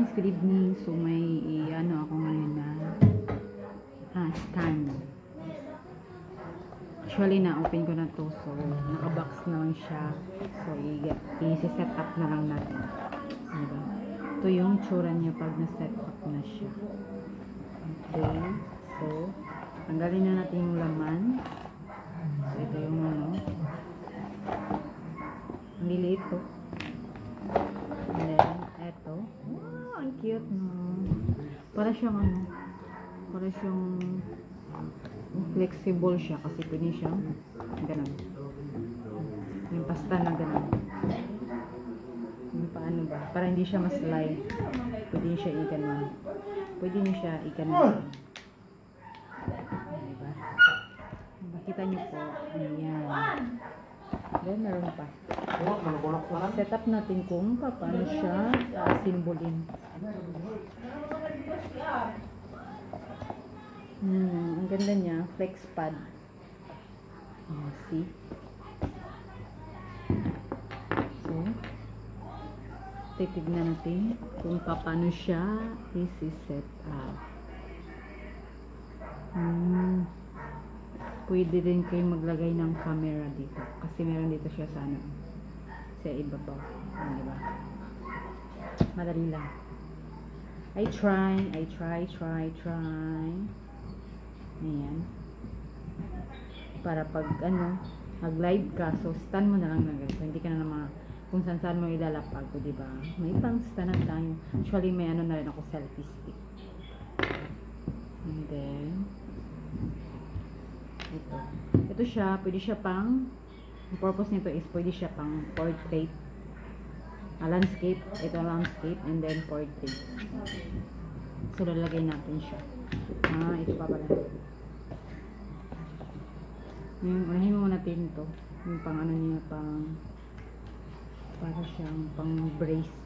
guys, good evening. So may ano ako ngayon na stand. Actually na-open ko na to. So naka-box na lang siya. So i-set up na lang natin. Diba? Ito yung tsura niya pag na-set up na siya. Okay. So tanggalin na natin yung laman. So ito yung ano. Ang liliit to. And then eto. Wow, ang cute no. Para siyang ano. Para siyang flexible siya kasi pwede siyang ganun. Yung pasta na ganun. Yung paano ba? Para hindi siya ma-slide. Pwede siya i-ganun. Pwede niyo siya i-ganun. Diba? Makita niyo po. Ayan. Then meron pa. Set up natin kung paano siya simbolin. Ang ganda niya, flex pad. See? So, titignan natin kung paano siya isi-set up. Pwede din kayo maglagay ng camera dito. Kasi meron dito siya sa ano. Sa ibabaw. Diba? Madali lang. I try. Ayan. Para pag ano, mag-live ka, so stand mo na lang ng ganito. Hindi ka na naman kung saan mo ilalapag ko, diba? May pang stand na tayo. Actually, may ano na rin ako, selfie stick. And then, ito siya, pwede siya pang, ang purpose nito is pwede siya pang portrait, landscape, ito landscape, and then portrait. So, lalagay natin siya. Ito pa pala. Unahin mo natin ito. Yung pang ano niya, pang para siyang pang brace.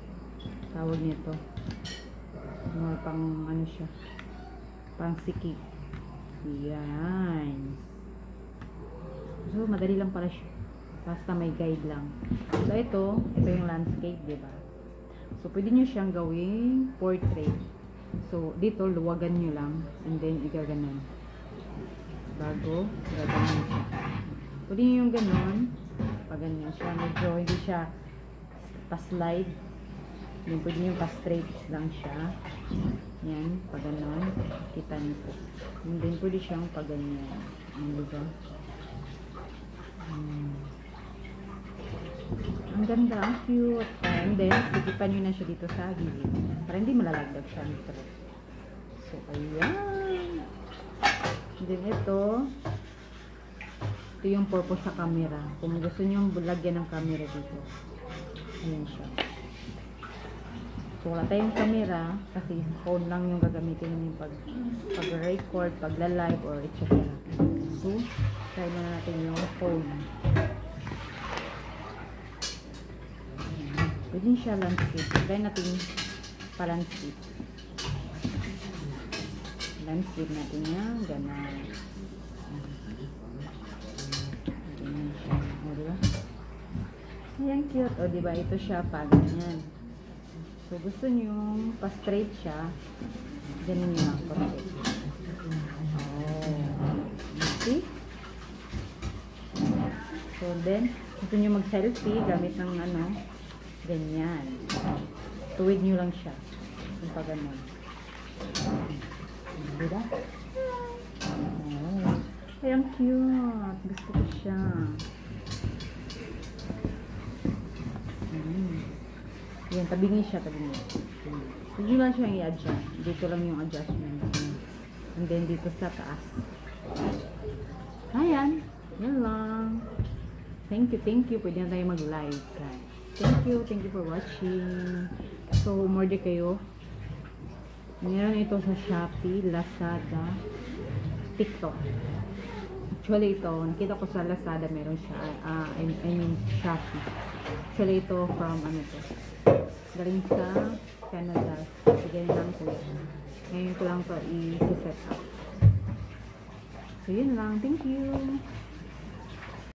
Tawag nito. Or pang ano siya. Pang sikip. Yan. So, madali lang para siya. Basta may guide lang. So, ito yung landscape, diba? So, pwede nyo siyang gawing portrait. So, dito, luwagan nyo lang. And then, igaganon. Bago, gaganon siya. Pwede nyo yung ganon. Pag ganyan siya. Medyo hindi siya pa-slide. Then, pwede nyo pa-straight lang siya. Yan, pag ganon. Kita nyo po. And then, pwede siyang pag ganyan. Diba? Ang ganda, ang cute. And then, sikipan nyo na siya dito sa gilid. Para hindi malalagdag siya nito. So, ayan. And then, ito yung purpose sa camera. Kung gusto nyo lagyan ng camera dito. Ayan siya. So, wala tayong camera kasi phone lang yung gagamitin nyo pag-record, pag-live, or etc. So, try na natin yung phone. Pwede siya landscape. Try natin pa-landscape. Landscape natin yan. Ganun. Ganun siya. O, diba? Ayan, cute. O, diba? Ito siya pa. Ganyan. So, gusto nyo pa-straight siya. Ganun nyo lang. Perfect. Oh. See? So, then, gusto nyo mag-selfie gamit ng ano, ganyan. Tuwid nyo lang siya. Yung pag ganun. Diba? Oh. Ay, ang cute. Gusto ko siya. Yan, tabingi siya, tabingi. Hindi lang siya i-adjust. Dito lang yung adjustment. And then, dito sa taas. Ayan. Yan lang. Thank you. Pwede na tayo mag-live, guys. Thank you for watching. So, order kayo. Meron ito sa Shopee, Lazada, TikTok. Actually, ito, nakita ko sa Lazada, meron siya. I mean, Shopee. Actually, ito from, ano to, galing sa Canada. Sige lang ko. Ngayon ko lang to i-set up. So, yun lang. Thank you.